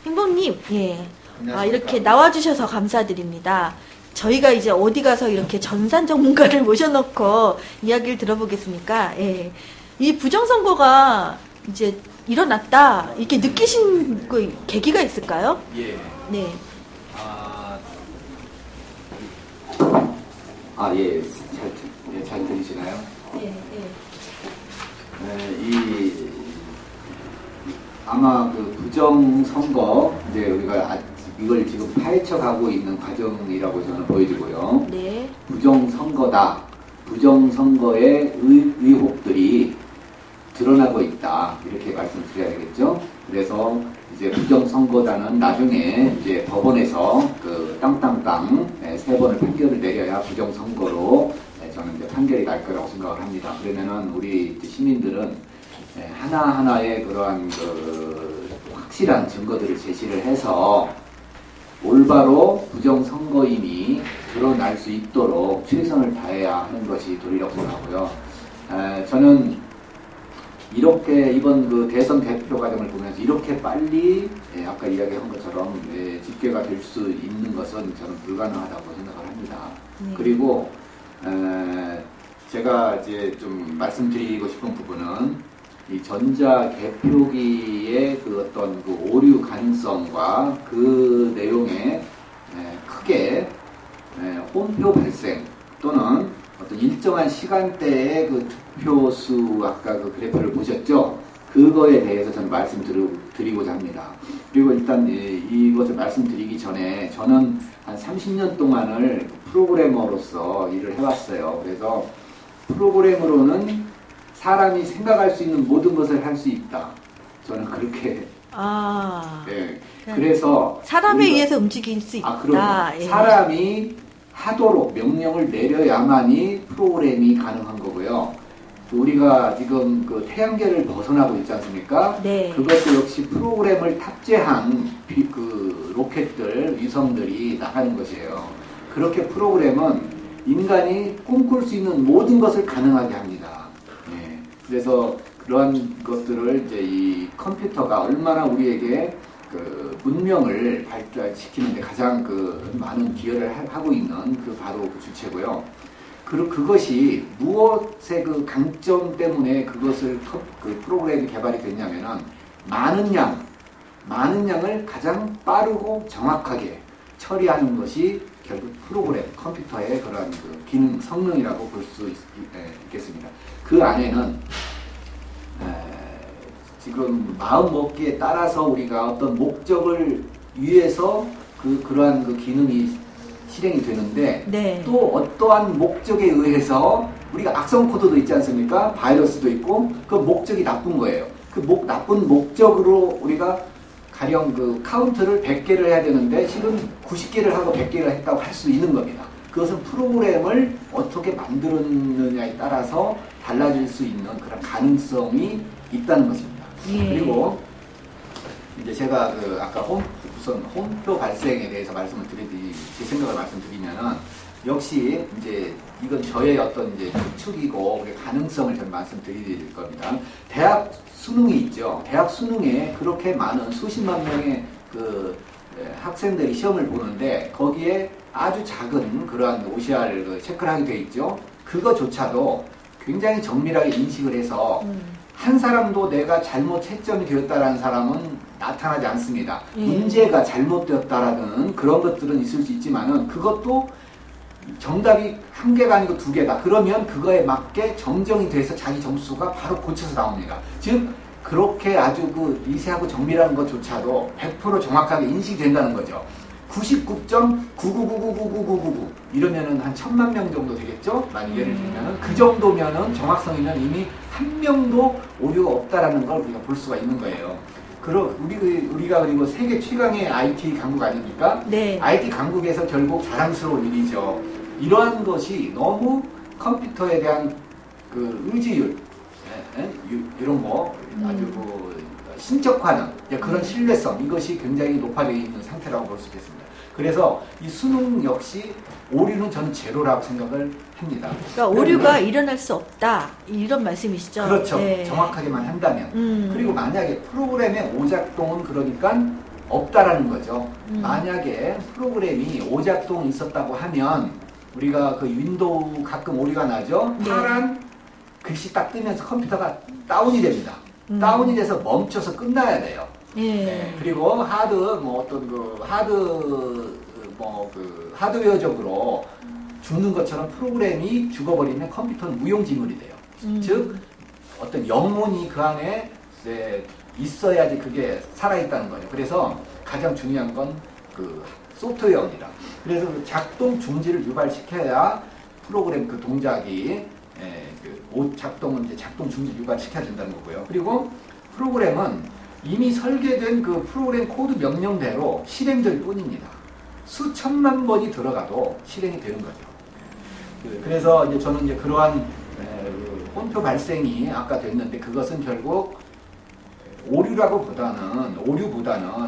행복님, 예. 이렇게 나와주셔서 감사드립니다. 저희가 이제 어디 가서 이렇게 전산 전문가를 모셔놓고 이야기를 들어보겠습니까? 예. 이 부정선거가 이제 일어났다, 이렇게 느끼신 그 계기가 있을까요? 예. 네. 예. 잘 들리시나요? 예, 아마 그 부정선거, 이제 우리가 이걸 지금 파헤쳐 가고 있는 과정이라고 저는 보여지고요. 네. 부정선거다. 부정선거의 의혹들이 드러나고 있다. 이렇게 말씀드려야 되겠죠. 그래서 이제 부정선거다는 나중에 이제 법원에서 그 땅땅땅 3번을 판결을 내려야 부정선거로 저는 이제 판결이 날 거라고 생각을 합니다. 그러면은 우리 시민들은 하나하나의 그러한 그 확실한 증거들을 제시를 해서 올바로 부정선거인이 드러날 수 있도록 최선을 다해야 하는 것이 도리라고 생각하고요. 저는 이렇게 이번 그 대선 대표 과정을 보면서 이렇게 빨리 아까 이야기한 것처럼 집계가 될 수 있는 것은 저는 불가능하다고 생각을 합니다. 그리고 제가 이제 좀 말씀드리고 싶은 부분은 이 전자 개표기의 그 어떤 그 오류 가능성과 그 내용에 크게 혼표 발생 또는 어떤 일정한 시간대의 그 득표수 아까 그 그래프를 보셨죠? 그거에 대해서 저는 말씀드리고자 합니다. 그리고 일단 이것을 말씀드리기 전에 저는 한 30년 동안을 프로그래머로서 일을 해왔어요. 그래서 프로그램으로는 사람이 생각할 수 있는 모든 것을 할 수 있다. 저는 그렇게. 네. 그래서 사람에 의해서 움직일 수 있다. 그럼요. 예. 사람이 하도록 명령을 내려야만이 프로그램이 가능한 거고요. 우리가 지금 그 태양계를 벗어나고 있지 않습니까? 네. 그것도 역시 프로그램을 탑재한 그 로켓들, 위성들이 나가는 것이에요. 그렇게 프로그램은 인간이 꿈꿀 수 있는 모든 것을 가능하게 합니다. 네. 그래서 그러한 것들을 이제 이 컴퓨터가 얼마나 우리에게 그 문명을 발달시키는데 가장 그 많은 기여를 하고 있는 그 바로 그 주체고요. 그것이 무엇의 그 강점 때문에 그것을 그 프로그램이 개발이 됐냐면은 많은 양을 가장 빠르고 정확하게 처리하는 것이 결국 프로그램, 컴퓨터의 그런 그 기능, 성능이라고 볼 수 있겠습니다. 그 안에는 지금 마음 먹기에 따라서 우리가 어떤 목적을 위해서 그러한 그 기능이 실행이 되는데 네. 또 어떠한 목적에 의해서 우리가 악성 코드도 있지 않습니까? 바이러스도 있고 그 목적이 나쁜 거예요. 그 나쁜 목적으로 우리가 가령 그 카운트를 100개를 해야 되는데 실은 90개를 하고 100개를 했다고 할 수 있는 겁니다. 그것은 프로그램을 어떻게 만들었느냐에 따라서 달라질 수 있는 그런 가능성이 있다는 것입니다. 예. 그리고 이제 제가 그 아까 우선 혼표 발생에 대해서 제 생각을 말씀드리면은 역시 이제 이건 저의 어떤 이제 추측이고 가능성을 좀 말씀드릴 겁니다. 대학 수능이 있죠. 대학 수능에 그렇게 많은 수십만 명의 그 학생들이 시험을 보는데 거기에 아주 작은 그러한 OCR 그 체크를 하게 돼 있죠. 그거조차도 굉장히 정밀하게 인식을 해서 한 사람도 내가 잘못 채점이 되었다라는 사람은 나타나지 않습니다. 문제가 잘못되었다라는 그런 것들은 있을 수 있지만은 그것도 정답이 1개가 아니고 2개다. 그러면 그거에 맞게 정정이 돼서 자기 점수가 바로 고쳐서 나옵니다. 즉 그렇게 아주 그 미세하고 정밀한 것조차도 100% 정확하게 인식된다는 거죠. 99.999999999 이러면은 한 1000만 명 정도 되겠죠? 만약 예를 들면은 그 정도면은 정확성이면 이미 한 명도 오류가 없다라는 걸 우리가 볼 수가 있는 거예요. 우리가 그리고 세계 최강의 IT 강국 아닙니까? 네. IT 강국에서 결국 자랑스러운 일이죠. 이러한 것이 너무 컴퓨터에 대한 그 의지율, 이런 거 아주 그 신적화는 그런 신뢰성 이것이 굉장히 높아져 있는 상태라고 볼 수 있겠습니다. 그래서 이 수능 역시 오류는 저는 제로라고 생각을 합니다. 그러니까 오류가 일어날 수 없다 이런 말씀이시죠? 그렇죠. 네. 정확하게만 한다면. 그리고 만약에 프로그램의 오작동은 그러니까 없다라는 거죠. 만약에 프로그램이 오작동이 있었다고 하면 우리가 그 윈도우 가끔 오류가 나죠. 네. 파란 글씨 딱 뜨면서 컴퓨터가 다운이 됩니다. 다운이 돼서 멈춰서 끝나야 돼요. 예. 네. 그리고 하드 뭐 어떤 그 하드웨어적으로 죽는 것처럼 프로그램이 죽어버리면 컴퓨터는 무용지물이 돼요. 즉 어떤 영혼이 그 안에 있어야지 그게 살아있다는 거죠. 그래서 가장 중요한 건 그 소프트웨어입니다. 그래서 그 작동 중지를 유발시켜야 프로그램 그 동작이 작동은 이제 작동 중지 유발시켜야 된다는 거고요. 그리고 프로그램은 이미 설계된 그 프로그램 코드 명령대로 실행될 뿐입니다. 수천만 번이 들어가도 실행이 되는 거죠. 그래서 이제 저는 이제 그러한 혼표 발생이 아까 됐는데 그것은 결국 오류보다는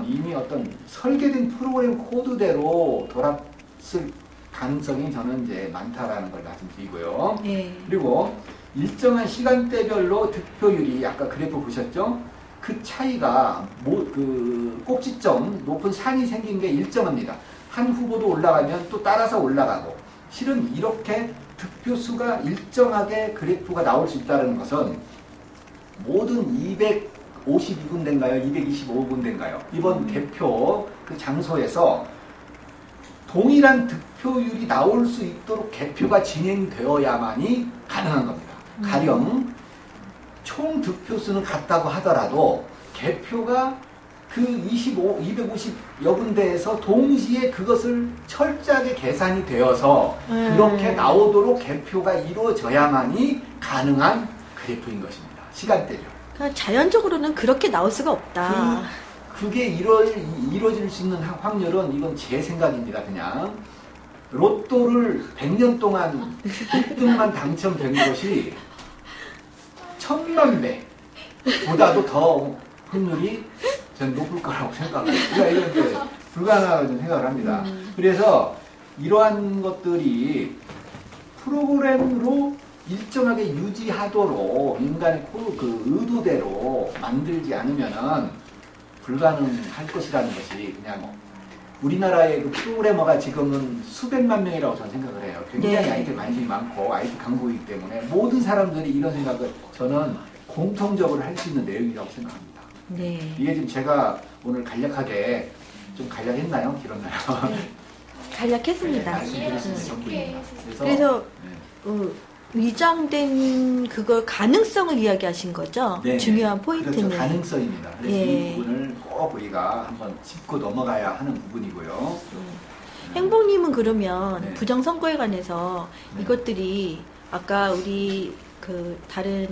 이미 어떤 설계된 프로그램 코드대로 돌았을 가능성이 저는 이제 많다라는 걸 말씀드리고요. 예. 그리고 일정한 시간대별로 득표율이 아까 그래프 보셨죠? 그 차이가 그 꼭지점 높은 산이 생긴 게 일정합니다. 한 후보도 올라가면 또 따라서 올라가고 실은 이렇게 득표수가 일정하게 그래프가 나올 수 있다는 것은 모든 252군데인가요? 225군데인가요? 이번 개표 그 장소에서 동일한 득표율이 나올 수 있도록 개표가 진행되어야만이 가능한 겁니다. 가령 총 득표수는 같다고 하더라도 개표가 그 250여 군데에서 동시에 그것을 철저하게 계산이 되어서 그렇게 나오도록 개표가 이루어져야만이 가능한 그래프인 것입니다. 시간대죠. 그러니까 자연적으로는 그렇게 나올 수가 없다. 그게 이루어질 수 있는 확률은 이건 제 생각입니다. 그냥 로또를 100년 동안 1등만 당첨된 것이 1000만 배보다도 더 확률이 전 높을 거라고 생각합니다. 그러니까 이건 이제 불가능하다고 생각을 합니다. 그래서 이러한 것들이 프로그램으로 일정하게 유지하도록 인간의 그 의도대로 만들지 않으면은 불가능할 것이라는 것이 그냥 우리나라의 그 프로그래머가 지금은 수백만 명이라고 저는 생각을 해요. 굉장히 IT 관심이 많고 IT 강국이기 때문에 모든 사람들이 이런 생각을 저는 공통적으로 할 수 있는 내용이라고 생각합니다. 네. 이게 지금 제가 오늘 간략하게 좀 간략했나요? 길었나요? 네. 간략했습니다. 네, 말씀드릴 수 있는 정도입니다. 그래서 위장된 그걸 가능성을 이야기하신 거죠? 네, 중요한 포인트는. 그렇죠. 가능성입니다. 그래서 이 부분을 꼭 우리가 한번 짚고 넘어가야 하는 부분이고요. 행복님은 그러면 네. 부정선거에 관해서 네. 이것들이 아까 우리 그 다른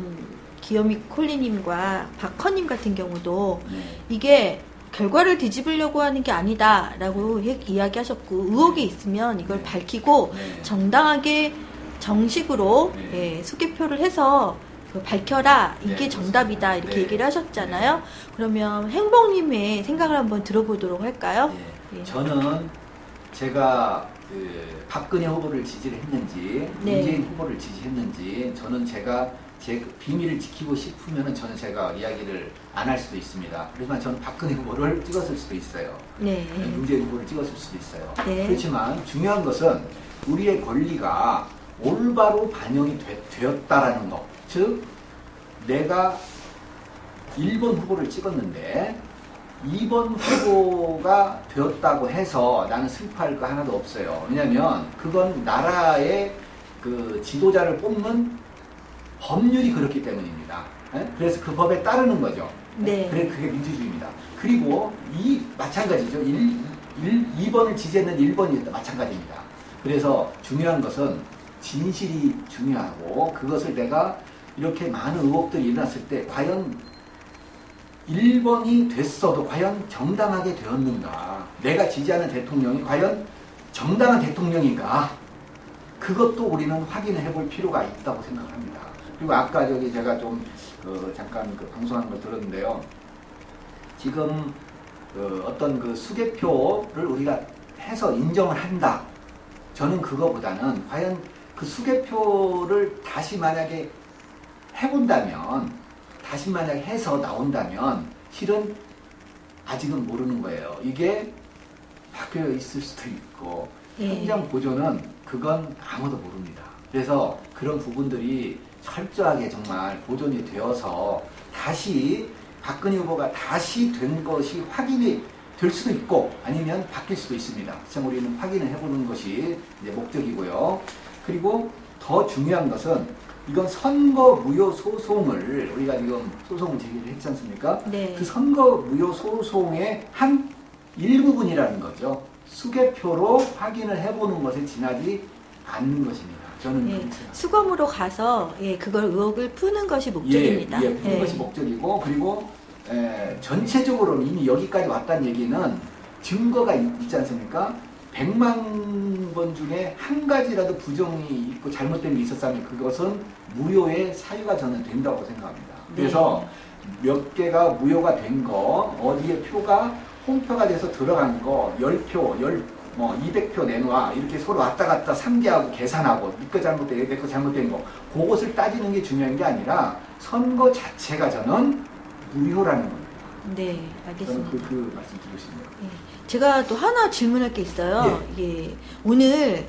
기요미 콜리님과 박헌님 같은 경우도 이게 결과를 뒤집으려고 하는 게 아니다라고 이야기하셨고 의혹이 있으면 이걸 밝히고 정당하게 정식으로 수개표를 해서 밝혀라 이게 정답이다 이렇게 얘기를 하셨잖아요. 그러면 행복님의 생각을 한번 들어보도록 할까요? 저는 제가 박근혜 후보를 지지를 했는지 문재인 후보를 지지했는지 저는 제가 제 비밀을 지키고 싶으면 저는 제가 이야기를 안 할 수도 있습니다. 그렇지만 저는 박근혜 후보를 찍었을 수도 있어요. 문재인 후보를 찍었을 수도 있어요. 그렇지만 중요한 것은 우리의 권리가 올바로 반영이 되었다라는 것. 즉 내가 1번 후보를 찍었는데 2번 후보가 되었다고 해서 나는 슬퍼할 거 하나도 없어요. 왜냐하면 그건 나라의 그 지도자를 뽑는 법률이 그렇기 때문입니다. 그래서 그 법에 따르는 거죠. 그래 그게 민주주의입니다. 그리고 마찬가지죠. 2번을 지지했는 1번이 마찬가지입니다. 그래서 중요한 것은 진실이 중요하고 그것을 내가 이렇게 많은 의혹들이 일어났을 때 과연 1번이 됐어도 과연 정당하게 되었는가? 내가 지지하는 대통령이 과연 정당한 대통령인가? 그것도 우리는 확인을 해볼 필요가 있다고 생각합니다. 그리고 아까 제가 좀 잠깐 방송하는 걸 들었는데요. 지금 어떤 그 수개표를 우리가 해서 인정을 한다. 저는 그거보다는 과연 그 수개표를 다시 만약에 해본다면, 다시 만약에 해서 나온다면, 실은 아직은 모르는 거예요. 이게 바뀌어 있을 수도 있고 예. 현장 보존은 그건 아무도 모릅니다. 그래서 그런 부분들이 철저하게 정말 보존이 되어서 다시 박근혜 후보가 다시 된 것이 확인이 될 수도 있고 아니면 바뀔 수도 있습니다. 그래서 우리는 확인을 해보는 것이 이제 목적이고요. 그리고 더 중요한 것은 이건 선거 무효 소송을 우리가 지금 소송을 제기를 했지 않습니까? 네. 그 선거 무효 소송의 한 일부분이라는 거죠. 수개표로 확인을 해보는 것에 지나지 않는 것입니다. 저는 예, 그렇게 생각합니다. 수검으로 가서 예, 그걸 의혹을 푸는 것이 목적입니다. 예, 푸는 것이 목적이고 그리고 전체적으로는 이미 여기까지 왔다는 얘기는 증거가 있지 않습니까? 100만 번 중에 한 가지라도 부정이 있고 잘못된 게 있었다면 그것은 무효의 사유가 저는 된다고 생각합니다. 그래서 몇 개가 무효가 된 거, 어디에 표가 홍표가 돼서 들어간 거, 10표, 200표 내놔. 이렇게 서로 왔다 갔다 상기하고 계산하고, 네 거 잘못된, 내 거 잘못된 거. 그것을 따지는 게 중요한 게 아니라 선거 자체가 저는 무효라는 겁니다. 네, 알겠습니다. 저는 그 말씀 드리고 싶네요. 예, 제가 또 하나 질문할 게 있어요. 예, 오늘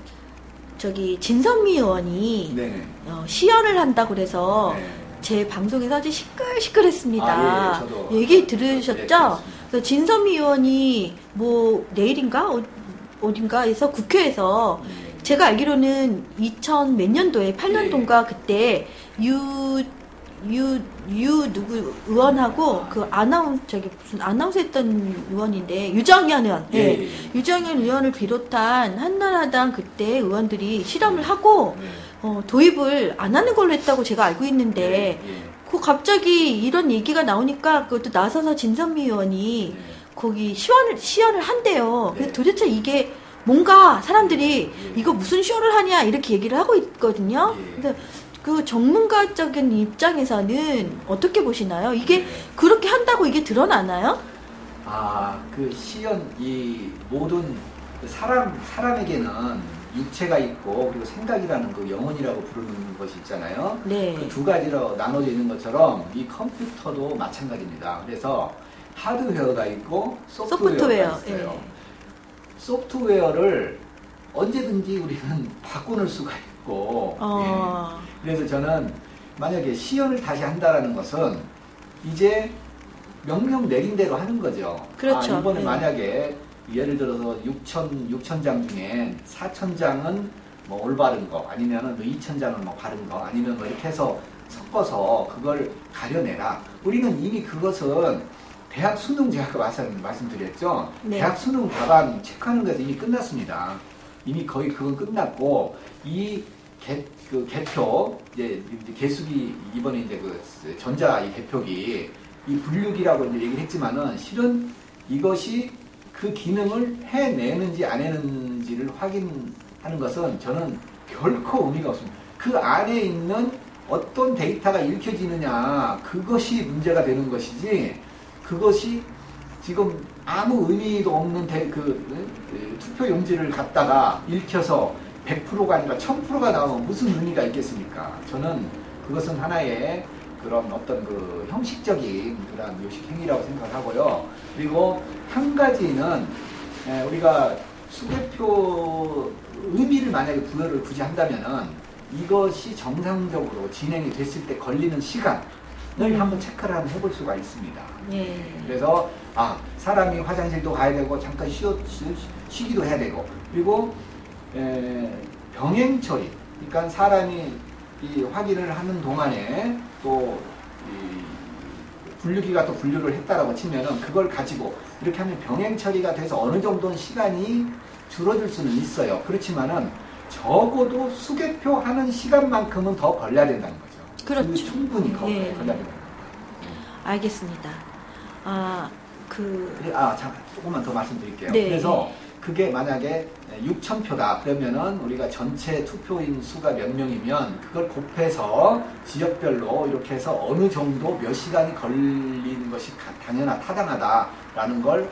저기 진선미 의원이 네네. 시연을 한다고 그래서 네. 제 방송에서 아주 시끌시끌했습니다. 아, 예, 저도 얘기 들으셨죠? 네, 그렇습니다. 그래서 진선미 의원이 뭐 내일인가 어딘가에서 국회에서 제가 알기로는 2000 몇 년도에 8년도인가 그때 누구 의원하고 그 무슨 아나운서 했던 의원인데 유정현 의원, 예. 유정현 의원을 비롯한 한나라당 그때 의원들이 실험을 하고 도입을 안 하는 걸로 했다고 제가 알고 있는데 그 갑자기 이런 얘기가 나오니까 그것도 나서서 진선미 의원이 거기 시연을 한대요. 그래서 도대체 이게 뭔가 사람들이 이거 무슨 쇼를 하냐 이렇게 얘기를 하고 있거든요. 그래서 그 전문가적인 입장에서는 어떻게 보시나요? 이게 그렇게 한다고 이게 드러나나요? 그 시연, 이 모든 사람에게는 육체가 있고 그리고 생각이라는 그 영혼이라고 부르는 것이 있잖아요. 네. 그 두 가지로 나눠져 있는 것처럼 이 컴퓨터도 마찬가지입니다. 그래서 하드웨어가 있고 소프트웨어가 있어요. 예. 소프트웨어를 언제든지 우리는 바꾸는 수가 있고 그래서 저는 만약에 시연을 다시 한다라는 것은 이제 명령 내린 대로 하는 거죠. 그렇죠. 이번에 만약에 예를 들어서 6,000장 중에 4,000장은 뭐 올바른 거 아니면은 2,000장은 뭐 바른 거 아니면 뭐 이렇게 해서 섞어서 그걸 가려내라. 우리는 이미 그것은 대학 수능 제가 아까 말씀드렸죠. 네. 대학 수능 답안 체크하는 것에서 이미 끝났습니다. 이미 거의 그건 끝났고 이 개표 이제 개수기 이번에 이제 그 전자 이 개표기 이 분류기라고 이제 얘기를 했지만은 실은 이것이 그 기능을 해내는지 안 해내는지를 확인하는 것은 저는 결코 의미가 없습니다. 그 안에 있는 어떤 데이터가 읽혀지느냐 그것이 문제가 되는 것이지 그것이 지금 아무 의미도 없는 투표 용지를 갖다가 읽혀서 100%가 아니라 1000%가 나오면 무슨 의미가 있겠습니까? 저는 그것은 하나의 그런 어떤 그 형식적인 그런 요식 행위라고 생각하고요. 그리고 한 가지는 우리가 수개표 의미를 만약에 부여를 굳이 한다면은 이것이 정상적으로 진행이 됐을 때 걸리는 시간을 한번 체크를 한번 해볼 수가 있습니다. 그래서 사람이 화장실도 가야 되고 잠깐 쉬기도 해야 되고 그리고 병행 처리 그러니까 사람이 이 확인을 하는 동안에 또 분류기가 또 분류를 했다라고 치면은 그걸 가지고 이렇게 하면 병행 처리가 돼서 어느 정도는 시간이 줄어들 수는 있어요. 그렇지만은 적어도 수개표 하는 시간만큼은 더 걸려야 된다는 거죠. 그렇죠. 충분히 걸려야 된다는 거죠. 알겠습니다. 조금만 더 말씀드릴게요. 네. 그래서 그게 만약에 6,000표다 그러면은 우리가 전체 투표인 수가 몇 명이면 그걸 곱해서 지역별로 이렇게 해서 어느 정도 몇 시간이 걸리는 것이 타당하다라는 걸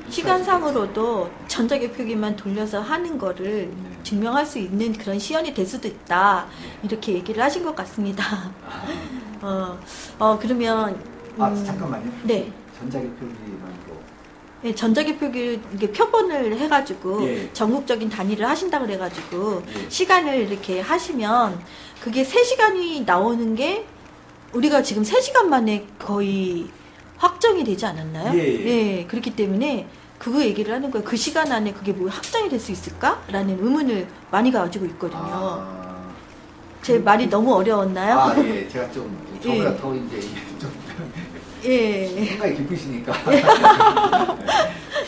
시간상으로도 전자개표기만 돌려서 하는 거를 증명할 수 있는 그런 시연이 될 수도 있다 이렇게 얘기를 하신 것 같습니다. 그러면 잠깐만요. 네. 전자개표기만으로. 예, 전자개표기 이게 표본을 해가지고 예. 전국적인 단위를 하신다 그래가지고 예. 시간을 이렇게 하시면 그게 3시간이 나오는 게 우리가 지금 3시간 만에 거의 확정이 되지 않았나요? 예. 그렇기 때문에 그거 얘기를 하는 거예요. 그 시간 안에 그게 뭐 확정이 될 수 있을까라는 의문을 많이 가지고 있거든요. 제 말이 너무 어려웠나요? 예. 제가 좀 저보다 더 이제 좀 생각이 깊으시니까.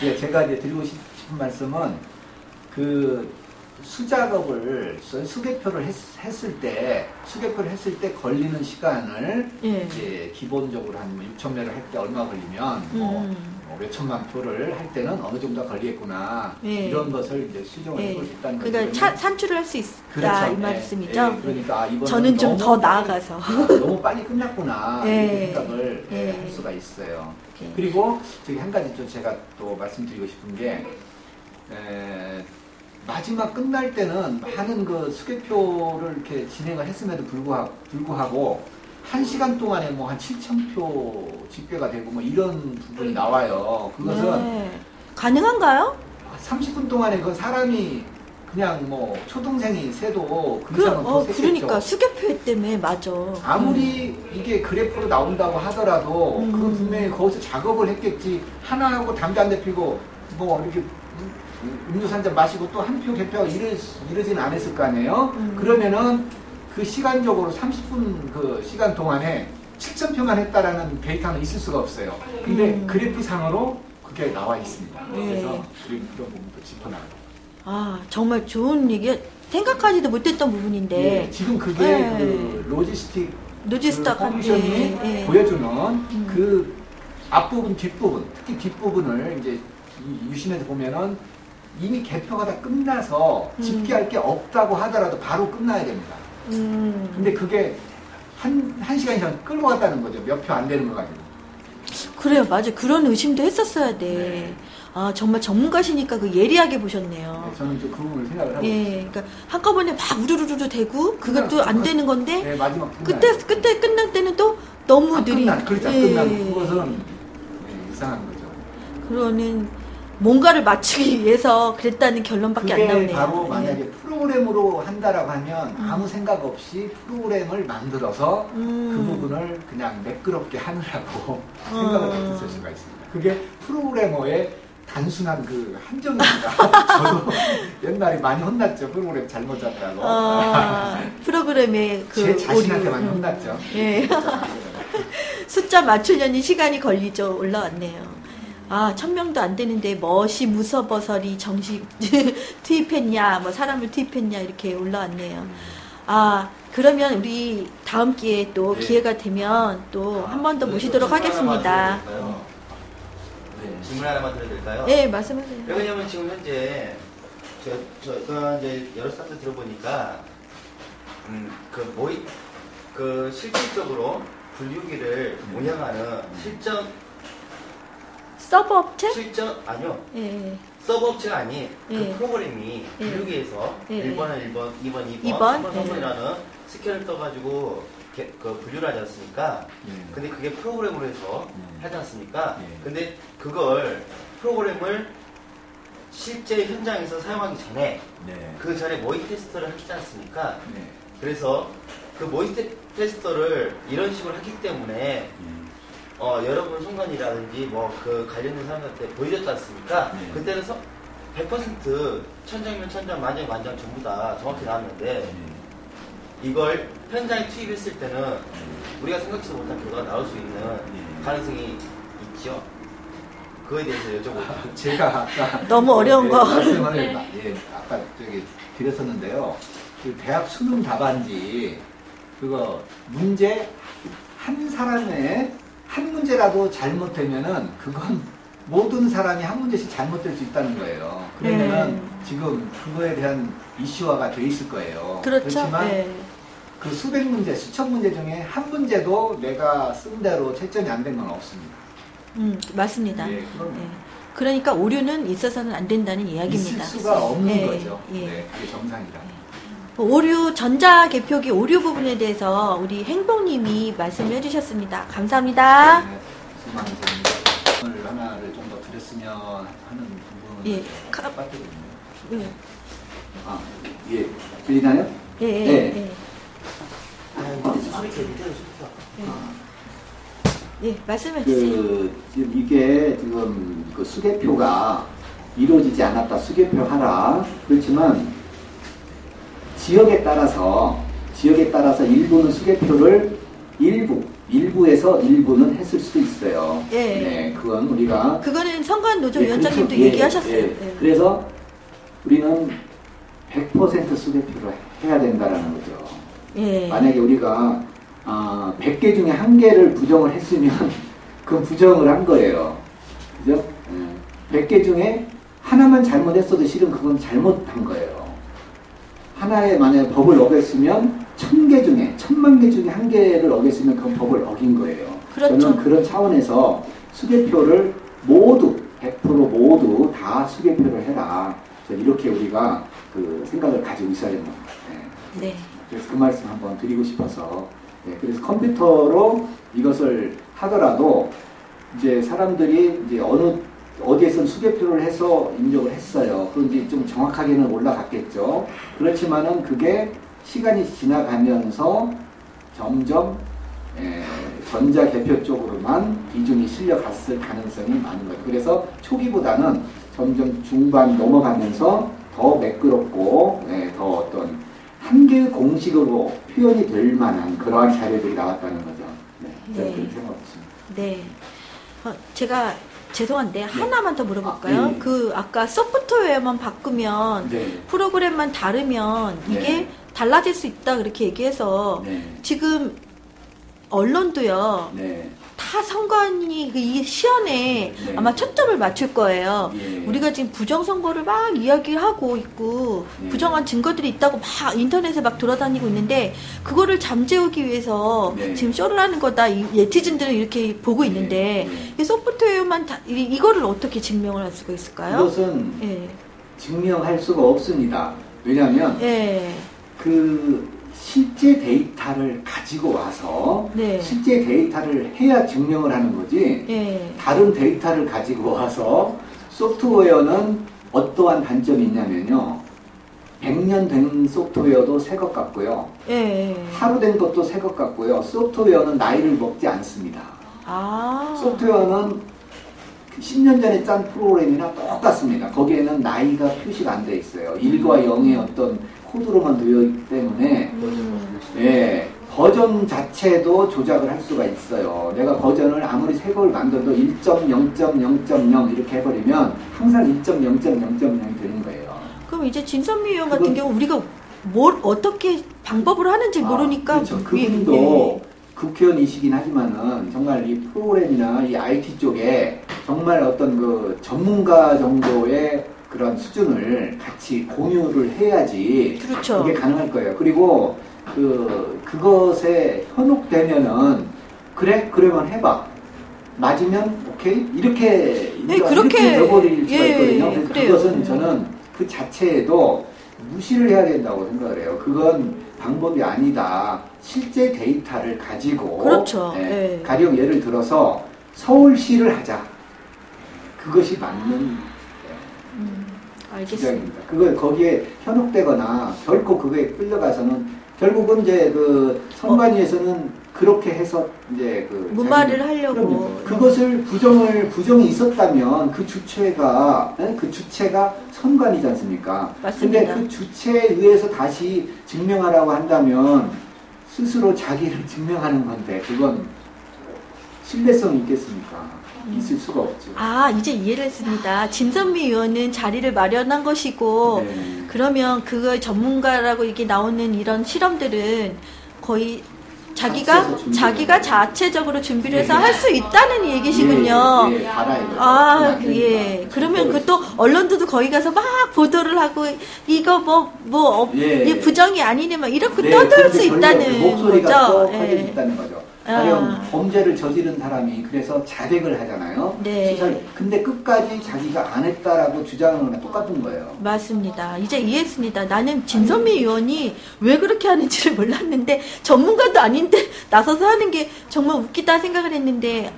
제가 이제 드리고 싶은 말씀은 그 수작업을 수개표를 했을 때 걸리는 시간을 이제 기본적으로 한 6,000매를 할 때 얼마 걸리면 몇 천만 표를 할 때는 어느 정도 걸리겠구나 이런 것을 이제 수정을 해볼 수 있다는 거죠. 그러니까 산출을 할 수 있다. 그렇죠. 이 말씀이죠. 그러니까 이번에 저는 좀 더 나아가서 너무 빨리 끝났구나 이렇게 생각을 할 수가 있어요. 그리고 저기 한 가지 또 제가 또 말씀드리고 싶은 게 마지막 끝날 때는 많은 그 수개표를 이렇게 진행을 했음에도 불구하고 1시간 동안에 뭐 한 7,000표 집계가 되고 뭐 이런 부분이 나와요. 그것은 가능한가요? 30분 동안에 그 사람이 그냥 뭐 초등생이 세도 그 이상은 더 셌겠죠. 그러니까 수개표 때문에 맞아. 아무리 이게 그래프로 나온다고 하더라도 그건 분명히 거기서 작업을 했겠지. 하나하고 담배 한 대 피고 뭐 이렇게 음료수 한 잔 마시고 또 한 표 개표하고 이러진 않았을 거 아니에요. 그러면은 그 시간적으로 30분 그 시간 동안에 7,000표만 했다라는 데이터는 있을 수가 없어요. 근데 그래프상으로 그게 나와 있습니다. 그래서 그런 부분도 짚어나가요. 정말 좋은 얘기, 생각하지도 못했던 부분인데. 지금 그게 그 로지스틱 컨디션이 보여주는 그 앞부분, 뒷부분, 특히 뒷부분을 이제 유심해서 보면은 이미 개표가 다 끝나서 집계할 게 없다고 하더라도 바로 끝나야 됩니다. 근데 그게 한 시간 이상 끌고 갔다는 거죠. 몇 표 안 되는 거 가지고. 그래요, 맞아. 그런 의심도 했었어야 돼. 정말 전문가시니까 그 예리하게 보셨네요. 저는 좀 그 부분을 생각을 하고 있어요. 그러니까 한꺼번에 막 우르르르 되고 그것도 안 되는 건데 마지막 그때 끝날 때는 또 너무 느린. 그렇죠. 끝난 그것은 이상한 거죠. 그러는 뭔가를 맞추기 위해서 그랬다는 결론밖에 안 나오네요. 바로 만약에 프로그램으로 한다라고 하면 아무 생각 없이 프로그램을 만들어서 그 부분을 그냥 매끄럽게 하느라고 생각을 못했을 수가 있습니다. 그게 프로그래머의 단순한 그 함정입니다. 저도 옛날에 많이 혼났죠. 프로그램 잘못 짰다고. 프로그램의 그 제 자신한테 많이 혼났죠. 숫자 맞추려니 시간이 걸리죠. 올라왔네요. 1,000명도 안 되는데 멋이 무서버설이 정식 투입했냐, 뭐 사람을 투입했냐 이렇게 올라왔네요. 그러면 우리 다음 기회에 또 기회가 되면 또 한 번 더 모시도록 하겠습니다. 질문 하나만 드려도 될까요? 네, 말씀하세요. 왜냐면 지금 현재 제가 이제 여러 사람들 들어보니까 실질적으로 분류기를 운영하는 서버 업체? 아니요. 예. 서버 업체가 아닌 그 프로그램이 분류기에서 1번은 1번, 2번, 2번, 3번, 3번이라는 스캔을 떠가지고 그 분류를 하지 않습니까? 근데 그게 프로그램으로 해서 하지 않습니까? 근데 그걸 프로그램을 실제 현장에서 사용하기 전에 그 전에 모의 테스트를 하지 않습니까? 그래서 그 모의 테스트를 이런 식으로 하기 때문에 여러분 송관이라든지 뭐 그 관련된 사람들한테 보여줬지 않습니까? 그때는 100% 천장이면 천장, 만장이면 만장 전부 다 정확히 나왔는데 이걸 현장에 투입했을 때는 우리가 생각지도 못한 결과가 나올 수 있는 가능성이 있죠. 그거에 대해서 여쭤볼게요. 제가 아까 너무 어려운 거 말씀을 아까 드렸었는데요. 그 대학 수능 답안지 그거 문제 한 사람의 한 문제라도 잘못되면은 그건 모든 사람이 한 문제씩 잘못될 수 있다는 거예요. 그러면은 지금 그거에 대한 이슈화가 돼 있을 거예요. 그렇지만 그 수백 문제, 수천 문제 중에 한 문제도 내가 쓴 대로 채점이 안 된 건 없습니다. 맞습니다. 그러니까 오류는 있어서는 안 된다는 이야기입니다. 있을 수가 없는 거죠. 그게 정상이다. 오류, 전자개표기 오류 부분에 대해서 우리 행복님이 말씀을 해주셨습니다. 감사합니다. 수고 많으십니다. 하나를 좀 더 드렸으면 하는 부분은 예. 빠뜨거든요. 예. 아, 예. 들리나요? 예. 네. 예. 예, 말씀해 주세요. 지금 이게 지금 그 수개표가 이루어지지 않았다. 수개표 하라. 그렇지만 지역에 따라서 일부는 수개표를 일부에서 일부는 했을 수도 있어요. 예. 네, 그거는 선관노조위원장님도 예, 얘기하셨어요. 예. 예. 그래서 우리는 100% 수개표를 해야 된다라는 거죠. 예. 만약에 우리가 100개 중에 1개를 부정을 했으면 그건 부정을 한 거예요. 그죠? 100개 중에 하나만 잘못했어도 실은 그건 잘못한 거예요. 하나의 만약에 법을 어겼으면 1000개 중에 1000만 개 중에 1개를 어겼으면 그건 법을 어긴 거예요. 그렇죠. 저는 그런 차원에서 수개표를 모두 100% 모두 다 수개표를 해라. 이렇게 우리가 그 생각을 가지고 있어야 되는 것 같아요. 네. 그래서 그 말씀 한번 드리고 싶어서. 네, 그래서 컴퓨터로 이것을 하더라도 이제 사람들이 이제 어디에선 수개표를 해서 입력을 했어요. 그런지 좀 정확하게는 올라갔겠죠. 그렇지만은 그게 시간이 지나가면서 점점 전자개표 쪽으로만 비중이 실려갔을 가능성이 많은 거예요. 그래서 초기보다는 점점 중반 넘어가면서 더 매끄럽고 더 어떤 한 개의 공식으로 표현이 될 만한 그러한 자료들이 나왔다는 거죠. 네, 저는 그렇게 생각했습니다. 네. 제가 죄송한데 하나만 더 물어볼까요? 네. 아까 소프트웨어만 바꾸면 프로그램만 다르면 이게 달라질 수 있다 그렇게 얘기해서 지금 언론도요. 다 선관위 이 시연에 아마 초점을 맞출 거예요. 우리가 지금 부정선거를 막 이야기하고 있고 부정한 증거들이 있다고 막 인터넷에 막 돌아다니고 있는데 그거를 잠재우기 위해서 지금 쇼를 하는 거다. 네티즌들은 이렇게 보고 있는데 이 소프트웨어만 이거를 어떻게 증명을 할 수가 있을까요? 그것은 증명할 수가 없습니다. 왜냐하면 실제 데이터를 가지고 와서 실제 데이터를 해야 증명을 하는 거지 다른 데이터를 가지고 와서 소프트웨어는 어떠한 단점이 있냐면요 100년 된 소프트웨어도 새 것 같고요 하루 된 것도 새 것 같고요 소프트웨어는 나이를 먹지 않습니다. 소프트웨어는 10년 전에 짠 프로그램이나 똑같습니다. 거기에는 나이가 표시가 안 돼 있어요. 1과 0의 어떤 코드로만 되어 있기 때문에 버전 자체도 조작을 할 수가 있어요. 내가 버전을 아무리 새 걸 만들어도 1.0.0.0 이렇게 해버리면 항상 1.0.0.0이 되는 거예요. 그럼 이제 진선미 의원 같은 경우 우리가 뭘 어떻게 방법을 하는지 모르니까 그렇죠. 그분도 국회의원이시긴 하지만은 정말 이 프로그램이나 이 IT 쪽에 정말 어떤 그 전문가 정도의 그런 수준을 같이 공유를 해야지 그게 가능할 거예요. 그리고 그것에 현혹되면은 그러면 해봐. 맞으면 오케이 이렇게 이렇게 돼버릴 수가 있거든요. 그래서 그것은 저는 그 자체에도 무시를 해야 된다고 생각을 해요. 그건 방법이 아니다. 실제 데이터를 가지고 가령 예를 들어서 서울시를 하자. 그것이 맞는 알겠습니다. 그거 거기에 현혹되거나 결코 그거에 끌려가서는 결국은 이제 그 선관위에서는 그렇게 해서 이제 무마를 하려고 그것을 부정이 있었다면 그 주체가 선관위지 않습니까? 맞습니다. 근데 그 주체에 의해서 다시 증명하라고 한다면 스스로 자기를 증명하는 건데 그건 신뢰성이 있겠습니까? 있을 수가 없죠. 이제 이해를 했습니다. 진선미 의원은 자리를 마련한 것이고 그러면 그걸 전문가라고 이렇게 나오는 이런 실험들은 거의 자기가 자체적으로 준비를 해서 할 수 있다는 얘기시군요. 그러면 그것도 언론들도 거기 가서 막 보도를 하고 이거 이 부정이 아니네 막 이렇게 떠들 수 있다는 목소리가 거죠. 커질 수 있다는 거죠. 가령 범죄를 저지른 사람이 그래서 자백을 하잖아요. 네. 근데 끝까지 자기가 안 했다라고 주장하는 거랑 똑같은 거예요. 맞습니다. 이제 이해했습니다. 나는 진선미 의원이 왜 그렇게 하는지를 몰랐는데 전문가도 아닌데 나서서 하는 게 정말 웃기다 생각을 했는데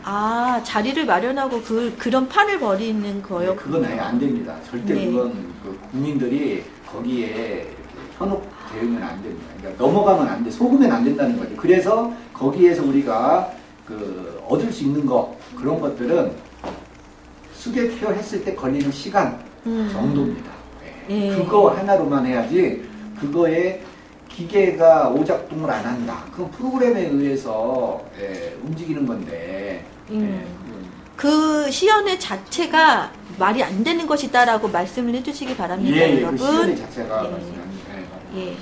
자리를 마련하고 그런 판을 벌이는 거예요. 네, 그건 아예 안 됩니다. 절대 네. 그건 국민들이 거기에 이렇게 현혹되면 안 됩니다. 그러니까 넘어가면 안 돼, 속으면 안 된다는 거죠. 그래서 거기에서 우리가 얻을 수 있는 그런 것들은 수개 투여했을 때 걸리는 시간 정도입니다. 네. 그거 하나로만 해야지 그거에 기계가 오작동을 안 한다. 그건 프로그램에 의해서 움직이는 건데 그 시연회 자체가 말이 안 되는 것이다라고 말씀을 해주시기 바랍니다, 여러분. 그 시연회 자체가 예.